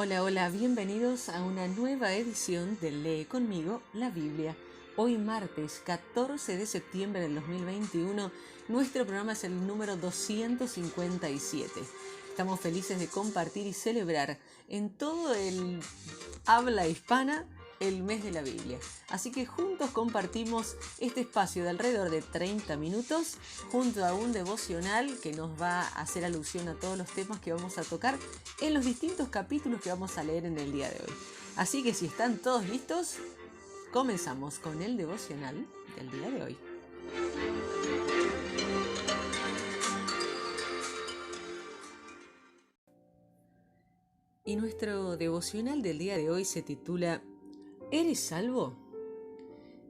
Hola, hola, bienvenidos a una nueva edición de Lee conmigo la Biblia. Hoy martes 14 de septiembre del 2021, nuestro programa es el número 257. Estamos felices de compartir y celebrar en todo el habla hispana el mes de la Biblia. Así que juntos compartimos este espacio de alrededor de 30 minutos junto a un devocional que nos va a hacer alusión a todos los temas que vamos a tocar en los distintos capítulos que vamos a leer en el día de hoy. Así que si están todos listos, comenzamos con el devocional del día de hoy. Y nuestro devocional del día de hoy se titula ¿Eres salvo?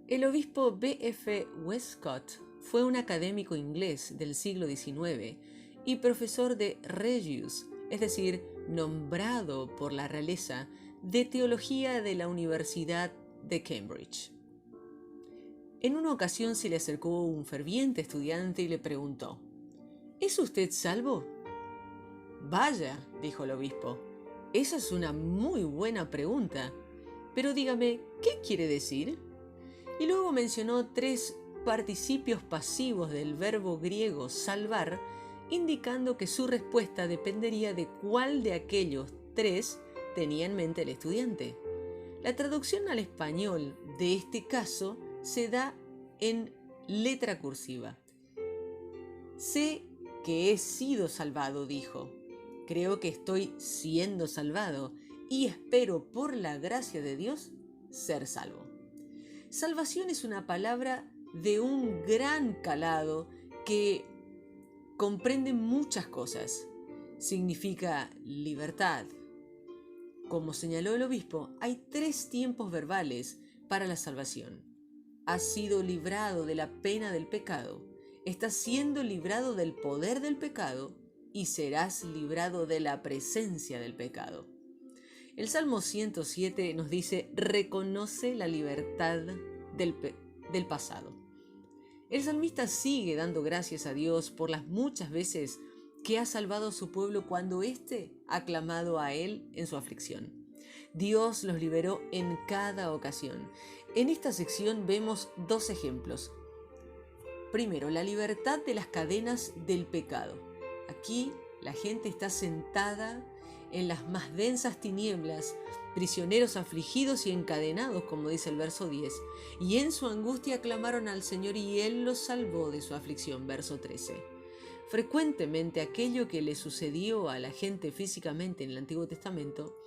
El obispo B.F. Westcott fue un académico inglés del siglo XIX y profesor de Regius, es decir, nombrado por la realeza de teología de la Universidad de Cambridge. En una ocasión se le acercó un ferviente estudiante y le preguntó: ¿Es usted salvo? Vaya, dijo el obispo, esa es una muy buena pregunta, pero dígame, ¿qué quiere decir? Y luego mencionó 3 participios pasivos del verbo griego salvar, indicando que su respuesta dependería de cuál de aquellos 3 tenía en mente el estudiante. La traducción al español de este caso se da en letra cursiva. Sé que he sido salvado, dijo. Creo que estoy siendo salvado y espero por la gracia de Dios ser salvo. Salvación es una palabra de un gran calado que comprende muchas cosas. Significa libertad. Como señaló el obispo, hay 3 tiempos verbales para la salvación. Has sido librado de la pena del pecado, estás siendo librado del poder del pecado y serás librado de la presencia del pecado. El Salmo 107 nos dice: reconoce la libertad del pasado. El salmista sigue dando gracias a Dios por las muchas veces que ha salvado a su pueblo cuando éste ha clamado a Él en su aflicción. Dios los liberó en cada ocasión. En esta sección vemos 2 ejemplos. Primero, la libertad de las cadenas del pecado. Aquí la gente está sentada en las más densas tinieblas, prisioneros afligidos y encadenados, como dice el verso 10, y en su angustia clamaron al Señor y Él los salvó de su aflicción, verso 13. Frecuentemente aquello que le sucedió a la gente físicamente en el Antiguo Testamento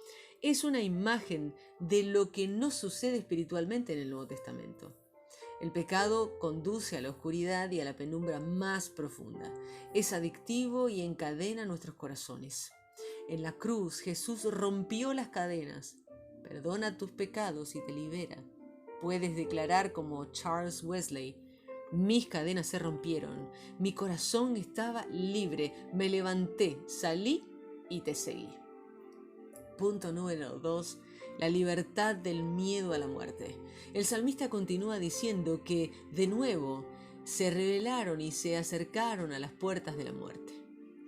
es una imagen de lo que no sucede espiritualmente en el Nuevo Testamento. El pecado conduce a la oscuridad y a la penumbra más profunda. Es adictivo y encadena nuestros corazones. En la cruz, Jesús rompió las cadenas, perdona tus pecados y te libera. Puedes declarar como Charles Wesley: mis cadenas se rompieron, mi corazón estaba libre, me levanté, salí y te seguí. Punto número 2. La libertad del miedo a la muerte. El salmista continúa diciendo que, de nuevo, se rebelaron y se acercaron a las puertas de la muerte.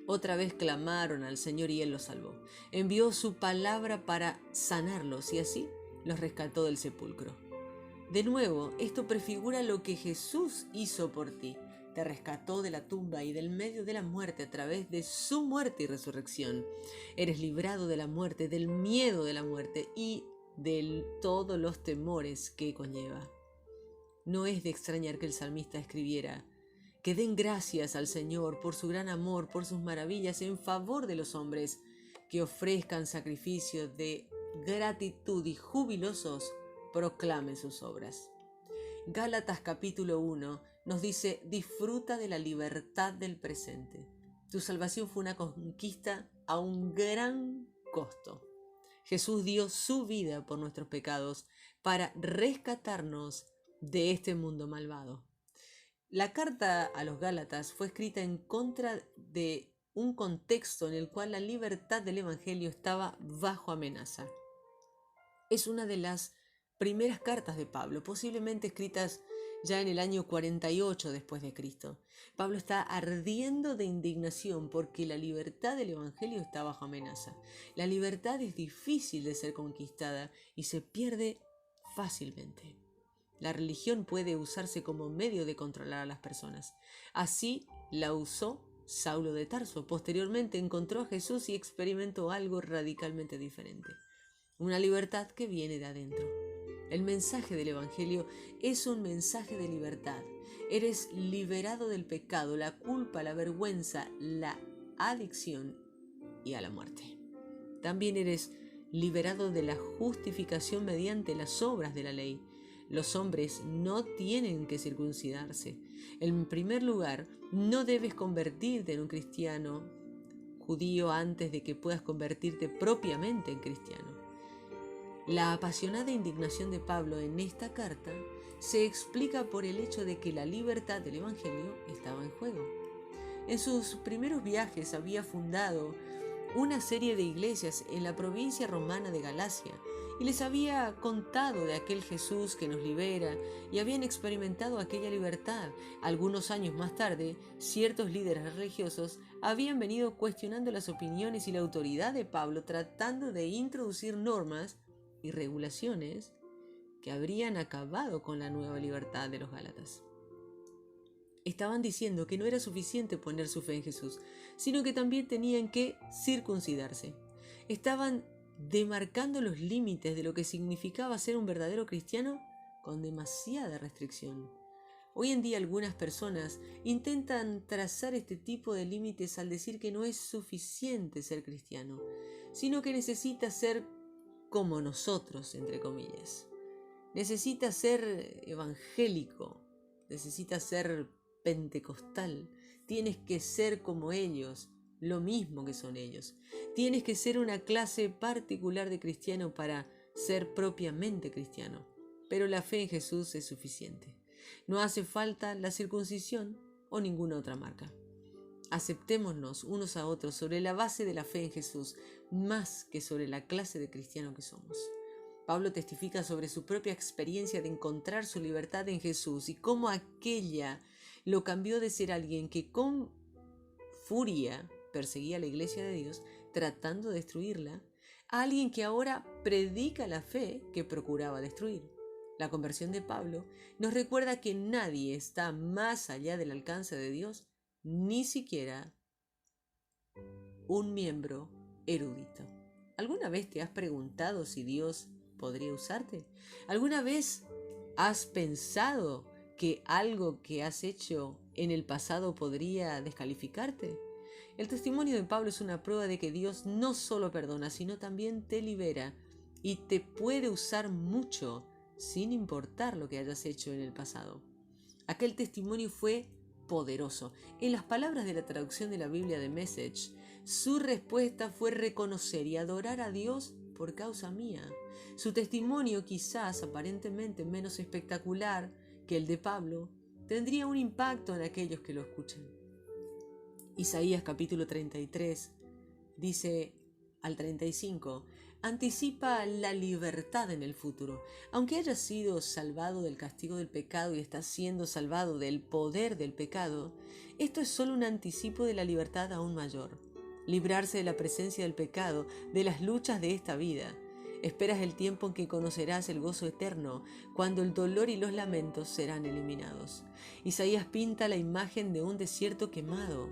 Otra vez clamaron al Señor y Él los salvó. Envió su palabra para sanarlos y así los rescató del sepulcro. De nuevo, esto prefigura lo que Jesús hizo por ti. Te rescató de la tumba y del medio de la muerte a través de su muerte y resurrección. Eres librado de la muerte, del miedo de la muerte y de todos los temores que conlleva. No es de extrañar que el salmista escribiera: que den gracias al Señor por su gran amor, por sus maravillas en favor de los hombres, que ofrezcan sacrificios de gratitud y jubilosos proclamen sus obras. Gálatas capítulo 1 nos dice: disfruta de la libertad del presente. Tu salvación fue una conquista a un gran costo. Jesús dio su vida por nuestros pecados para rescatarnos de este mundo malvado. La carta a los Gálatas fue escrita en contra de un contexto en el cual la libertad del Evangelio estaba bajo amenaza. Es una de las primeras cartas de Pablo, posiblemente escritas ya en el año 48 después de Cristo. Pablo está ardiendo de indignación porque la libertad del Evangelio está bajo amenaza. La libertad es difícil de ser conquistada y se pierde fácilmente. La religión puede usarse como medio de controlar a las personas. Así la usó Saulo de Tarso. Posteriormente encontró a Jesús y experimentó algo radicalmente diferente. Una libertad que viene de adentro. El mensaje del Evangelio es un mensaje de libertad. Eres liberado del pecado, la culpa, la vergüenza, la adicción y a la muerte. También eres liberado de la justificación mediante las obras de la ley. Los hombres no tienen que circuncidarse. En primer lugar, no debes convertirte en un cristiano judío antes de que puedas convertirte propiamente en cristiano. La apasionada indignación de Pablo en esta carta se explica por el hecho de que la libertad del Evangelio estaba en juego. En sus primeros viajes había fundado una serie de iglesias en la provincia romana de Galacia y les había contado de aquel Jesús que nos libera y habían experimentado aquella libertad. Algunos años más tarde, ciertos líderes religiosos habían venido cuestionando las opiniones y la autoridad de Pablo, tratando de introducir normas y regulaciones que habrían acabado con la nueva libertad de los Gálatas. Estaban diciendo que no era suficiente poner su fe en Jesús, sino que también tenían que circuncidarse. Estaban demarcando los límites de lo que significaba ser un verdadero cristiano con demasiada restricción. Hoy en día algunas personas intentan trazar este tipo de límites al decir que no es suficiente ser cristiano, sino que necesita ser como nosotros, entre comillas. Necesita ser evangélico, necesita ser pentecostal, tienes que ser como ellos, lo mismo que son ellos. Tienes que ser una clase particular de cristiano para ser propiamente cristiano. Pero la fe en Jesús es suficiente. No hace falta la circuncisión o ninguna otra marca. Aceptémonos unos a otros sobre la base de la fe en Jesús, más que sobre la clase de cristiano que somos. Pablo testifica sobre su propia experiencia de encontrar su libertad en Jesús y cómo aquella lo cambió de ser alguien que con furia perseguía a la iglesia de Dios, tratando de destruirla, a alguien que ahora predica la fe que procuraba destruir. La conversión de Pablo nos recuerda que nadie está más allá del alcance de Dios, ni siquiera un miembro erudito. ¿Alguna vez te has preguntado si Dios podría usarte? ¿Alguna vez has pensado que algo que has hecho en el pasado podría descalificarte? El testimonio de Pablo es una prueba de que Dios no solo perdona, sino también te libera y te puede usar mucho sin importar lo que hayas hecho en el pasado. Aquel testimonio fue poderoso. En las palabras de la traducción de la Biblia de Message, su respuesta fue reconocer y adorar a Dios por causa mía. Su testimonio, quizás aparentemente menos espectacular que el de Pablo, tendría un impacto en aquellos que lo escuchan. Isaías capítulo 33 dice al 35, anticipa la libertad en el futuro. Aunque haya sido salvado del castigo del pecado y está siendo salvado del poder del pecado, esto es solo un anticipo de la libertad aún mayor. Librarse de la presencia del pecado, de las luchas de esta vida. Esperas el tiempo en que conocerás el gozo eterno, cuando el dolor y los lamentos serán eliminados. Isaías pinta la imagen de un desierto quemado,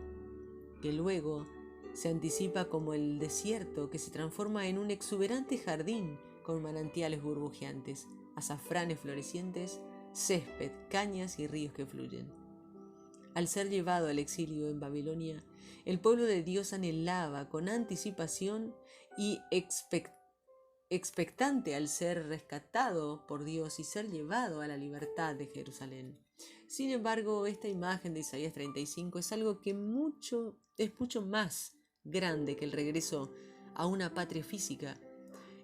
que luego se anticipa como el desierto que se transforma en un exuberante jardín con manantiales burbujeantes, azafranes florecientes, césped, cañas y ríos que fluyen. Al ser llevado al exilio en Babilonia, el pueblo de Dios anhelaba con anticipación y expectante al ser rescatado por Dios y ser llevado a la libertad de Jerusalén. Sin embargo, esta imagen de Isaías 35 es algo que es mucho más grande que el regreso a una patria física.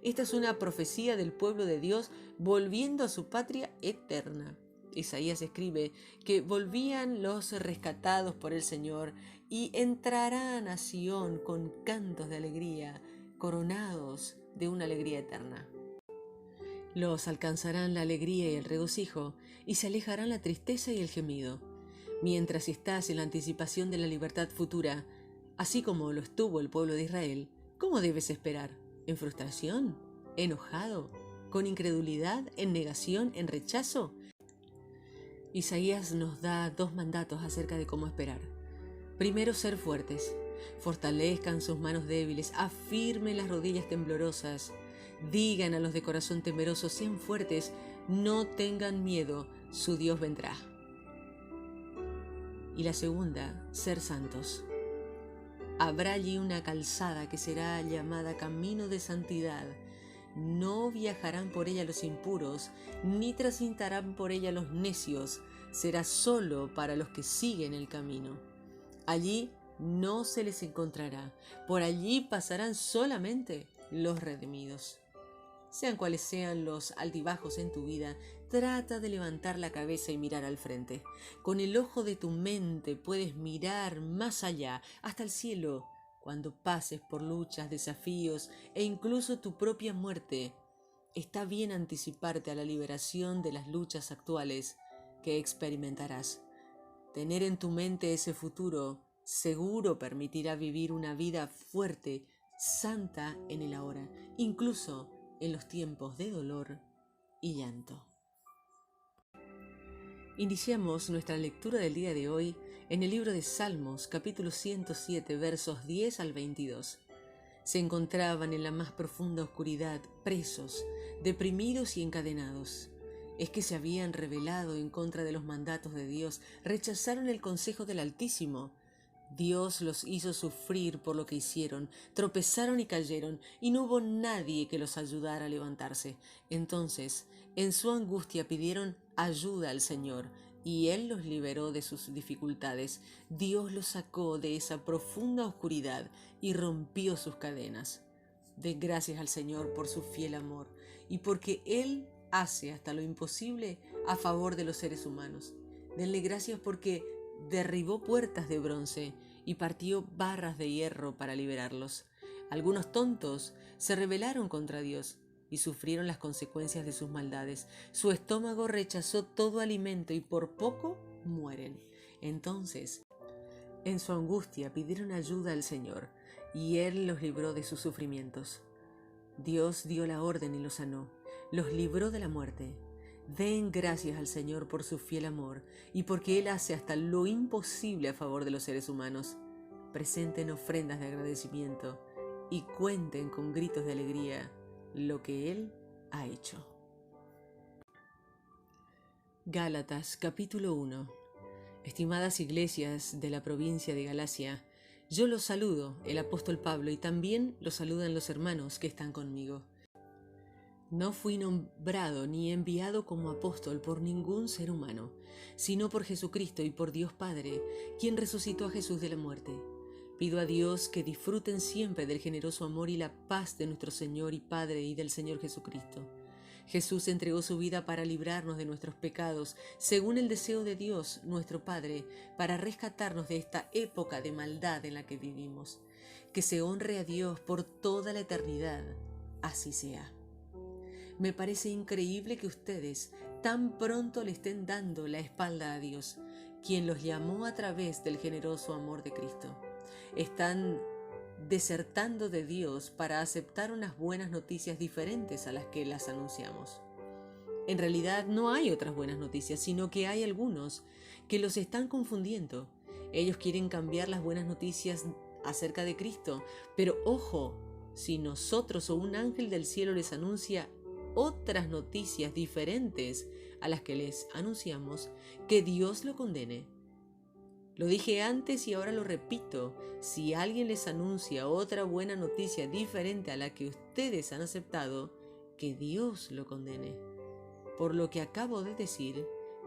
Esta es una profecía del pueblo de Dios volviendo a su patria eterna. Isaías escribe que volvían los rescatados por el Señor y entrarán a Sión con cantos de alegría, coronados de una alegría eterna. Los alcanzarán la alegría y el regocijo, y se alejarán la tristeza y el gemido. Mientras estás en la anticipación de la libertad futura, así como lo estuvo el pueblo de Israel, ¿cómo debes esperar? ¿En frustración? ¿Enojado? ¿Con incredulidad? ¿En negación? ¿En rechazo? Isaías nos da dos mandatos acerca de cómo esperar. Primero, ser fuertes. Fortalezcan sus manos débiles, afirmen las rodillas temblorosas. Digan a los de corazón temeroso, sean fuertes, no tengan miedo, su Dios vendrá. Y la segunda, ser santos. Habrá allí una calzada que será llamada camino de santidad. No viajarán por ella los impuros, ni transitarán por ella los necios. Será solo para los que siguen el camino. Allí no se les encontrará. Por allí pasarán solamente los redimidos. Sean cuales sean los altibajos en tu vida, trata de levantar la cabeza y mirar al frente. Con el ojo de tu mente puedes mirar más allá, hasta el cielo, cuando pases por luchas, desafíos e incluso tu propia muerte. Está bien anticiparte a la liberación de las luchas actuales que experimentarás. Tener en tu mente ese futuro seguro permitirá vivir una vida fuerte, santa en el ahora, incluso en los tiempos de dolor y llanto. Iniciamos nuestra lectura del día de hoy en el libro de Salmos, capítulo 107, versos 10 al 22. Se encontraban en la más profunda oscuridad, presos, deprimidos y encadenados. Es que se habían rebelado en contra de los mandatos de Dios, rechazaron el consejo del Altísimo. Dios los hizo sufrir por lo que hicieron, tropezaron y cayeron, y no hubo nadie que los ayudara a levantarse. Entonces, en su angustia pidieron ayuda al Señor, y Él los liberó de sus dificultades. Dios los sacó de esa profunda oscuridad y rompió sus cadenas. Den gracias al Señor por su fiel amor, y porque Él hace hasta lo imposible a favor de los seres humanos. Denle gracias porque derribó puertas de bronce y partió barras de hierro para liberarlos. Algunos tontos se rebelaron contra Dios y sufrieron las consecuencias de sus maldades. Su estómago rechazó todo alimento y por poco mueren. Entonces, en su angustia pidieron ayuda al Señor y Él los libró de sus sufrimientos. Dios dio la orden y los sanó, los libró de la muerte. Den gracias al Señor por su fiel amor y porque Él hace hasta lo imposible a favor de los seres humanos. Presenten ofrendas de agradecimiento y cuenten con gritos de alegría lo que Él ha hecho. Gálatas capítulo 1. Estimadas iglesias de la provincia de Galacia, yo los saludo, el apóstol Pablo, y también los saludan los hermanos que están conmigo. No fui nombrado ni enviado como apóstol por ningún ser humano, sino por Jesucristo y por Dios Padre, quien resucitó a Jesús de la muerte. Pido a Dios que disfruten siempre del generoso amor y la paz de nuestro Señor y Padre y del Señor Jesucristo. Jesús entregó su vida para librarnos de nuestros pecados, según el deseo de Dios, nuestro Padre, para rescatarnos de esta época de maldad en la que vivimos. Que se honre a Dios por toda la eternidad. Así sea. Me parece increíble que ustedes tan pronto le estén dando la espalda a Dios, quien los llamó a través del generoso amor de Cristo. Están desertando de Dios para aceptar unas buenas noticias diferentes a las que las anunciamos. En realidad no hay otras buenas noticias, sino que hay algunos que los están confundiendo. Ellos quieren cambiar las buenas noticias acerca de Cristo, pero ojo, si nosotros o un ángel del cielo les anuncia otras noticias diferentes a las que les anunciamos, que Dios lo condene. Lo dije antes y ahora lo repito, si alguien les anuncia otra buena noticia diferente a la que ustedes han aceptado, que Dios lo condene. Por lo que acabo de decir,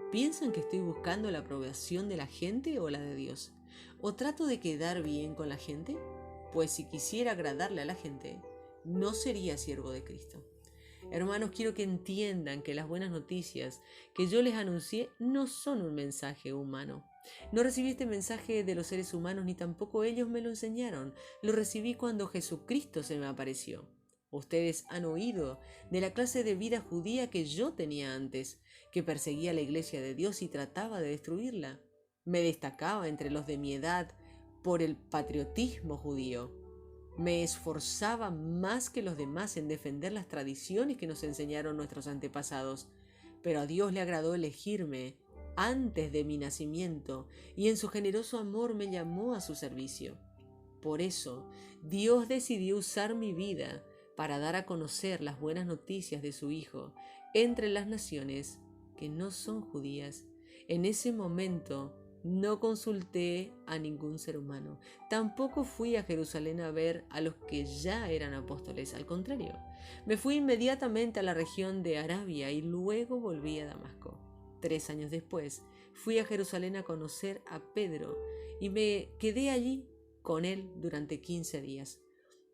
¿piensan que estoy buscando la aprobación de la gente o la de Dios? ¿O trato de quedar bien con la gente? Pues si quisiera agradarle a la gente, no sería siervo de Cristo. Hermanos, quiero que entiendan que las buenas noticias que yo les anuncié no son un mensaje humano. No recibí este mensaje de los seres humanos ni tampoco ellos me lo enseñaron. Lo recibí cuando Jesucristo se me apareció. Ustedes han oído de la clase de vida judía que yo tenía antes, que perseguía la iglesia de Dios y trataba de destruirla. Me destacaba entre los de mi edad por el patriotismo judío. Me esforzaba más que los demás en defender las tradiciones que nos enseñaron nuestros antepasados, pero a Dios le agradó elegirme antes de mi nacimiento y en su generoso amor me llamó a su servicio. Por eso, Dios decidió usar mi vida para dar a conocer las buenas noticias de su Hijo entre las naciones que no son judías. En ese momento no consulté a ningún ser humano. Tampoco fui a Jerusalén a ver a los que ya eran apóstoles. Al contrario, me fui inmediatamente a la región de Arabia y luego volví a Damasco. 3 años después, fui a Jerusalén a conocer a Pedro y me quedé allí con él durante 15 días.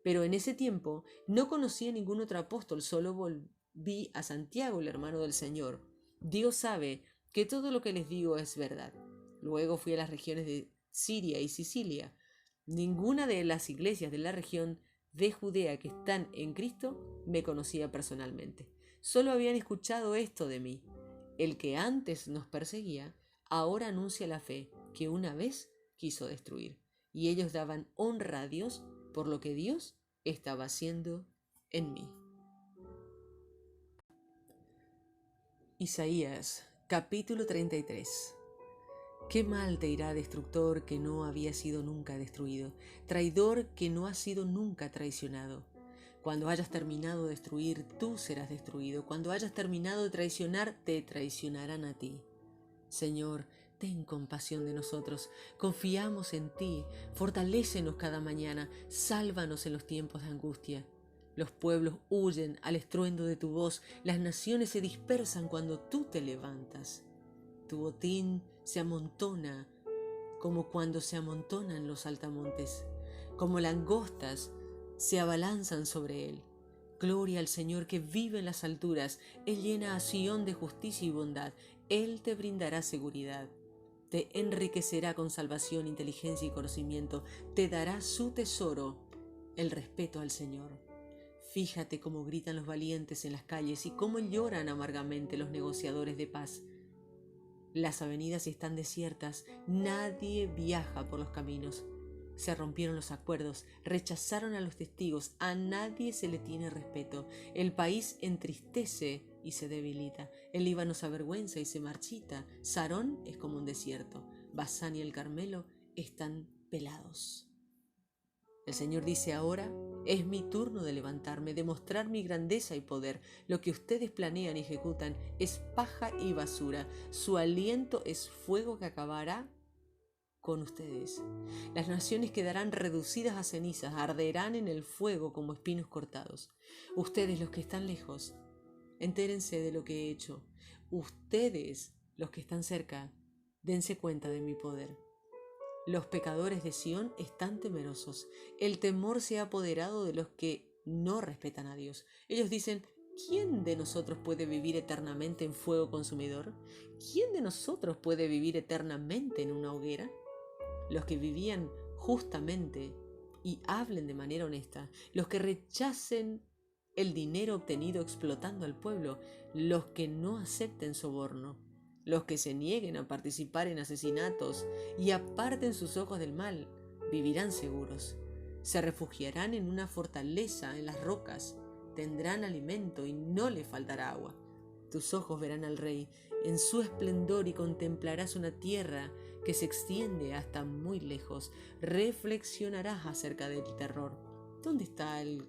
Pero en ese tiempo no conocí a ningún otro apóstol, solo volví a Santiago, el hermano del Señor. Dios sabe que todo lo que les digo es verdad. Luego fui a las regiones de Siria y Sicilia. Ninguna de las iglesias de la región de Judea que están en Cristo me conocía personalmente. Solo habían escuchado esto de mí. El que antes nos perseguía, ahora anuncia la fe que una vez quiso destruir. Y ellos daban honra a Dios por lo que Dios estaba haciendo en mí. Isaías, capítulo 33. Qué mal te irá, destructor que no había sido nunca destruido, traidor que no ha sido nunca traicionado. Cuando hayas terminado de destruir, tú serás destruido. Cuando hayas terminado de traicionar, te traicionarán a ti. Señor, ten compasión de nosotros, confiamos en ti, fortalécenos cada mañana, sálvanos en los tiempos de angustia. Los pueblos huyen al estruendo de tu voz, las naciones se dispersan cuando tú te levantas. Tu botín se amontona como cuando se amontonan los saltamontes, como langostas se abalanzan sobre él. Gloria al Señor que vive en las alturas. Él llena a Sión de justicia y bondad. Él te brindará seguridad. Te enriquecerá con salvación, inteligencia y conocimiento. Te dará su tesoro, el respeto al Señor. Fíjate cómo gritan los valientes en las calles y cómo lloran amargamente los negociadores de paz. Las avenidas están desiertas, nadie viaja por los caminos. Se rompieron los acuerdos, rechazaron a los testigos, a nadie se le tiene respeto. El país entristece y se debilita, el Líbano se avergüenza y se marchita, Sarón es como un desierto, Basán y el Carmelo están pelados. El Señor dice ahora, es mi turno de levantarme, de mostrar mi grandeza y poder. Lo que ustedes planean y ejecutan es paja y basura. Su aliento es fuego que acabará con ustedes. Las naciones quedarán reducidas a cenizas, arderán en el fuego como espinos cortados. Ustedes, los que están lejos, entérense de lo que he hecho. Ustedes, los que están cerca, dense cuenta de mi poder. Los pecadores de Sión están temerosos. El temor se ha apoderado de los que no respetan a Dios. Ellos dicen, ¿quién de nosotros puede vivir eternamente en fuego consumidor? ¿Quién de nosotros puede vivir eternamente en una hoguera? Los que vivían justamente y hablen de manera honesta, los que rechacen el dinero obtenido explotando al pueblo, los que no acepten soborno, los que se nieguen a participar en asesinatos y aparten sus ojos del mal, vivirán seguros. Se refugiarán en una fortaleza en las rocas, tendrán alimento y no les faltará agua. Tus ojos verán al Rey en su esplendor y contemplarás una tierra que se extiende hasta muy lejos. Reflexionarás acerca del terror. ¿Dónde está el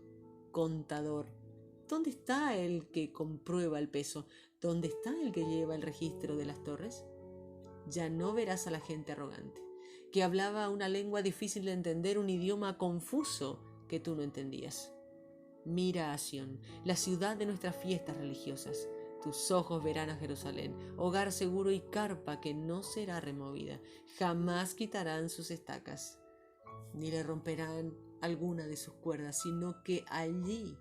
contador? ¿Dónde está el que comprueba el peso? ¿Dónde está el que lleva el registro de las torres? Ya no verás a la gente arrogante, que hablaba una lengua difícil de entender, un idioma confuso que tú no entendías. Mira a Sión, la ciudad de nuestras fiestas religiosas. Tus ojos verán a Jerusalén, hogar seguro y carpa que no será removida. Jamás quitarán sus estacas, ni le romperán alguna de sus cuerdas, sino que allí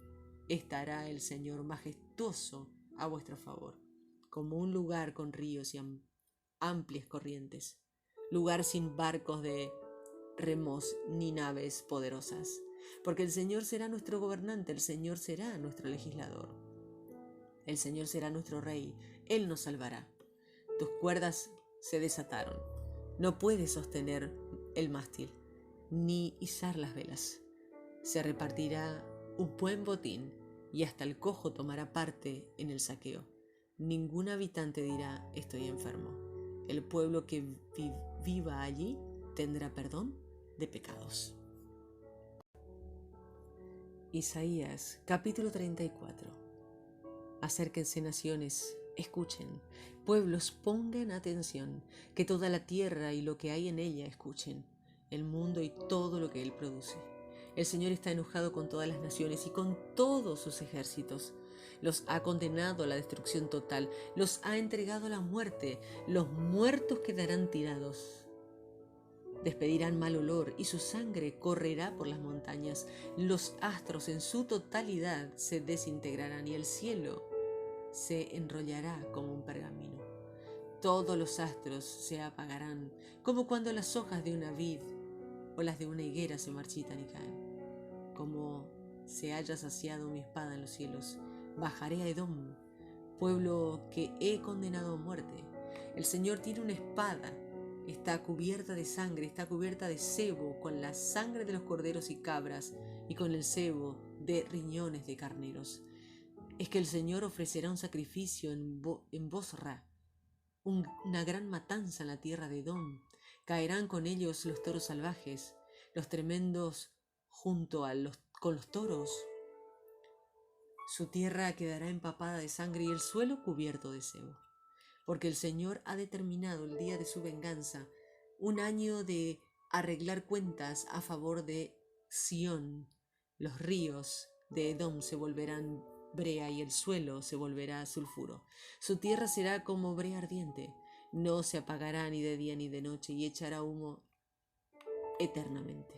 estará el Señor majestuoso a vuestro favor, como un lugar con ríos y amplias corrientes, lugar sin barcos de remos ni naves poderosas. porque el Señor será nuestro gobernante, el Señor será nuestro legislador. El Señor será nuestro rey, Él nos salvará. Tus cuerdas se desataron. No puedes sostener el mástil, ni izar las velas. Se repartirá un buen botín, y hasta el cojo tomará parte en el saqueo. Ningún habitante dirá, estoy enfermo. El pueblo que viva allí tendrá perdón de pecados. Isaías, capítulo 34. Acérquense naciones, escuchen, pueblos pongan atención, que toda la tierra y lo que hay en ella escuchen, el mundo y todo lo que él produce. El Señor está enojado con todas las naciones y con todos sus ejércitos. Los ha condenado a la destrucción total, los ha entregado a la muerte, los muertos quedarán tirados. Despedirán mal olor y su sangre correrá por las montañas. Los astros en su totalidad se desintegrarán y el cielo se enrollará como un pergamino. Todos los astros se apagarán, como cuando las hojas de una vid o las de una higuera se marchitan y caen. Como se haya saciado mi espada en los cielos, bajaré a Edom, pueblo que he condenado a muerte. El Señor tiene una espada. Está cubierta de sangre, está cubierta de sebo, con la sangre de los corderos y cabras, y con el sebo de riñones de carneros. Es que el Señor ofrecerá un sacrificio en Bosra, una gran matanza en la tierra de Edom. Caerán con ellos los toros salvajes, los tremendos junto con los toros. Su tierra quedará empapada de sangre y el suelo cubierto de sebo. Porque el Señor ha determinado el día de su venganza, un año de arreglar cuentas a favor de Sión. Los ríos de Edom se volverán brea y el suelo se volverá sulfuro. Su tierra será como brea ardiente, no se apagará ni de día ni de noche y echará humo eternamente.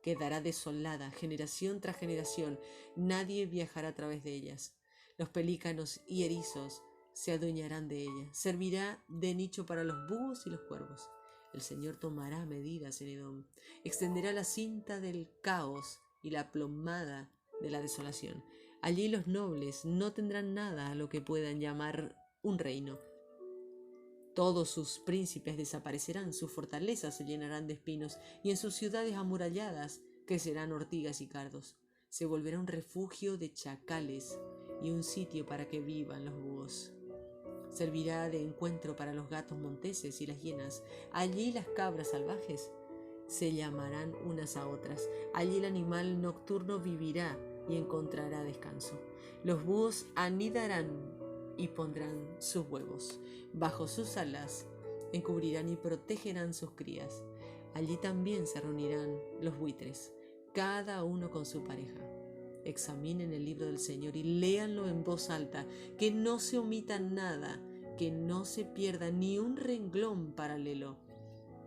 Quedará desolada generación tras generación, nadie viajará a través de ellas. Los pelícanos y erizos se adueñarán de ella. Servirá de nicho para los búhos y los cuervos. El Señor tomará medidas en Edom. Extenderá la cinta del caos y la plomada de la desolación. Allí los nobles no tendrán nada a lo que puedan llamar un reino. Todos sus príncipes desaparecerán, sus fortalezas se llenarán de espinos y en sus ciudades amuralladas crecerán ortigas y cardos. Se volverá un refugio de chacales y un sitio para que vivan los búhos. Servirá de encuentro para los gatos monteses y las hienas. Allí las cabras salvajes se llamarán unas a otras. Allí el animal nocturno vivirá y encontrará descanso. Los búhos anidarán y pondrán sus huevos. Bajo sus alas encubrirán y protegerán sus crías. Allí también se reunirán los buitres, cada uno con su pareja. Examinen el libro del Señor y léanlo en voz alta, que no se omita nada, que no se pierda ni un renglón paralelo,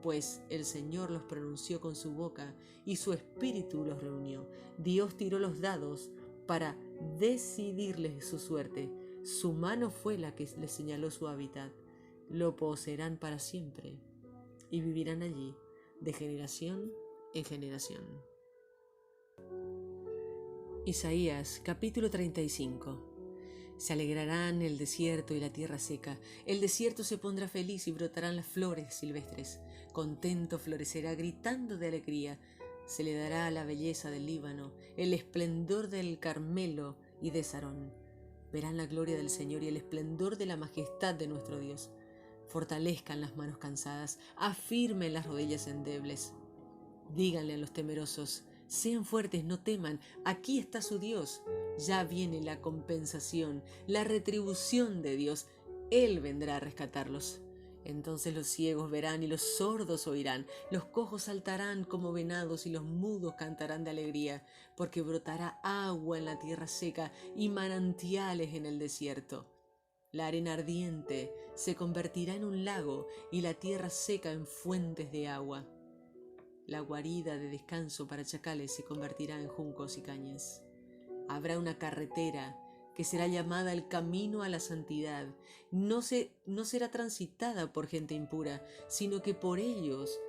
pues el Señor los pronunció con su boca y su espíritu los reunió. Dios tiró los dados para decidirles su suerte. Su mano fue la que les señaló su hábitat. Lo poseerán para siempre y vivirán allí de generación en generación. Isaías capítulo 35. Se alegrarán el desierto y la tierra seca. El desierto se pondrá feliz y brotarán las flores silvestres. Contento florecerá gritando de alegría. Se le dará la belleza del Líbano, el esplendor del Carmelo y de Sarón. Verán la gloria del Señor y el esplendor de la majestad de nuestro Dios. Fortalezcan las manos cansadas, afirmen las rodillas endebles. Díganle a los temerosos: sean fuertes, no teman, aquí está su Dios. Ya viene la compensación, la retribución de Dios. Él vendrá a rescatarlos. Entonces los ciegos verán y los sordos oirán, los cojos saltarán como venados y los mudos cantarán de alegría, porque brotará agua en la tierra seca y manantiales en el desierto. La arena ardiente se convertirá en un lago y la tierra seca en fuentes de agua. La guarida de descanso para chacales se convertirá en juncos y cañas. Habrá una carretera que será llamada el camino a la santidad. No será transitada por gente impura, sino que por ellos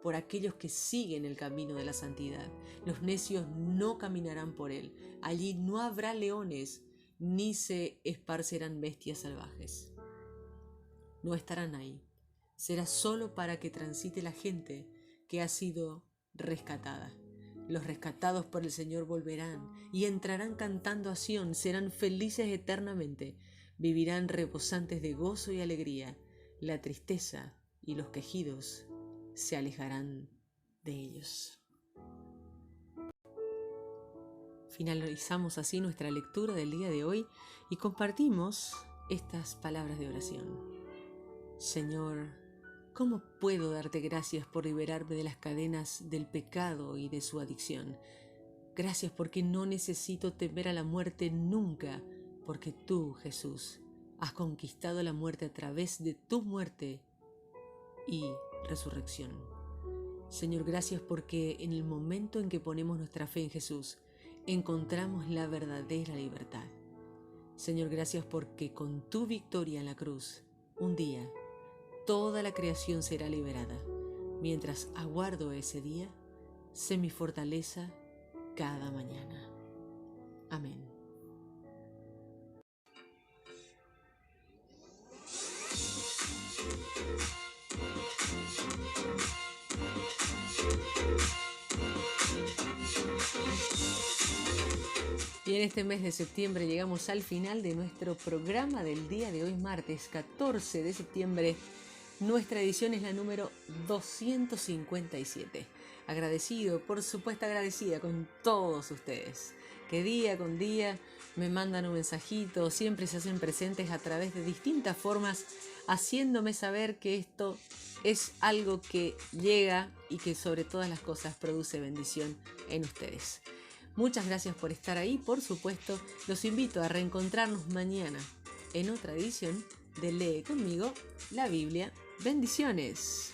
por aquellos que siguen el camino de la santidad. Los necios no caminarán por él. Allí no habrá leones, ni se esparcerán bestias salvajes. No estarán ahí. Será solo para que transite la gente que ha sido rescatada. Los rescatados por el Señor volverán y entrarán cantando a Sión, serán felices eternamente, vivirán rebosantes de gozo y alegría. La tristeza y los quejidos se alejarán de ellos. Finalizamos así nuestra lectura del día de hoy y compartimos estas palabras de oración. Señor, ¿cómo puedo darte gracias por liberarme de las cadenas del pecado y de su adicción? Gracias porque no necesito temer a la muerte nunca, porque tú, Jesús, has conquistado la muerte a través de tu muerte y resurrección. Señor, gracias porque en el momento en que ponemos nuestra fe en Jesús, encontramos la verdadera libertad. Señor, gracias porque con tu victoria en la cruz, un día, toda la creación será liberada. Mientras aguardo ese día, sé mi fortaleza cada mañana. Amén. Y en este mes de septiembre llegamos al final de nuestro programa del día de hoy, martes 14 de septiembre. Nuestra edición es la número 257. Agradecido, por supuesto agradecida con todos ustedes, que día con día me mandan un mensajito, siempre se hacen presentes a través de distintas formas, haciéndome saber que esto es algo que llega y que sobre todas las cosas produce bendición en ustedes. Muchas gracias por estar ahí, por supuesto, los invito a reencontrarnos mañana en otra edición de Lee conmigo la Biblia. Bendiciones.